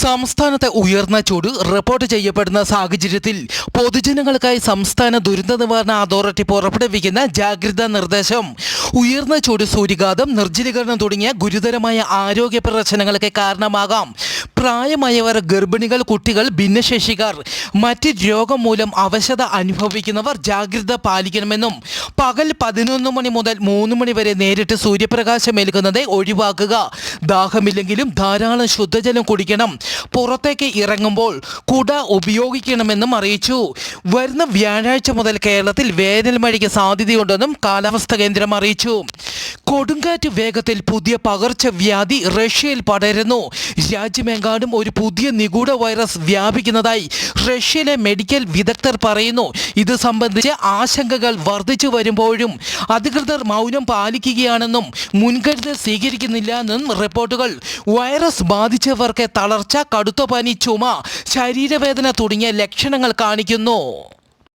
സംസ്ഥാനത്തെ ഉയർന്ന ചൂട് റിപ്പോർട്ട് ചെയ്യപ്പെടുന്ന സാഹചര്യത്തിൽ പൊതുജനങ്ങൾക്കായി സംസ്ഥാന ദുരന്ത നിവാരണ അതോറിറ്റി പുറപ്പെടുവിക്കുന്ന ജാഗ്രതാ നിർദ്ദേശം ഉയർന്ന ചൂട്, സൂര്യാഘാതം, നിർജ്ജലീകരണം തുടങ്ങിയ ഗുരുതരമായ ആരോഗ്യ പ്രശ്നങ്ങൾക്ക് കാരണമാകാം. പ്രായമായവർ, ഗർഭിണികൾ, കുട്ടികൾ, ഭിന്നശേഷിക്കാർ, മറ്റ് രോഗം മൂലം അവശത അനുഭവിക്കുന്നവർ ജാഗ്രത പാലിക്കണമെന്നും പകൽ 11 മണി മുതൽ 3 മണി വരെ നേരിട്ട് സൂര്യപ്രകാശം ഏൽക്കുന്നത് ഒഴിവാക്കുക. ദാഹമില്ലെങ്കിലും ധാരാളം ശുദ്ധജലം കുടിക്കണം. പുറത്തേക്ക് ഇറങ്ങുമ്പോൾ കുട ഉപയോഗിക്കണമെന്നും അറിയിച്ചു. വരുന്ന വ്യാഴാഴ്ച മുതൽ കേരളത്തിൽ വേനൽ മഴയ്ക്ക് സാധ്യതയുണ്ടെന്നും കാലാവസ്ഥാ കേന്ദ്രം അറിയിച്ചു. കൊടുങ്കാറ്റ് വേഗത്തിൽ പുതിയ പകർച്ചവ്യാധി റഷ്യയിൽ പടരുന്നു. രാജ്യമെങ്ങാനും ഒരു പുതിയ നിഗൂഢ വൈറസ് വ്യാപിക്കുന്നതായി റഷ്യയിലെ മെഡിക്കൽ വിദഗ്ധർ പറയുന്നു. ഇത് സംബന്ധിച്ച് ആശങ്കകൾ വർദ്ധിച്ചു വരുമ്പോഴും അധികൃതർ മൗനം പാലിക്കുകയാണെന്നും മുൻകരുതൽ സ്വീകരിക്കുന്നില്ല എന്നും റിപ്പോർട്ടുകൾ. വൈറസ് ബാധിച്ചവർക്ക് തളർച്ച, കടുത്ത പനി, ചുമ, ശരീരവേദന തുടങ്ങിയ ലക്ഷണങ്ങൾ കാണിക്കുന്നു.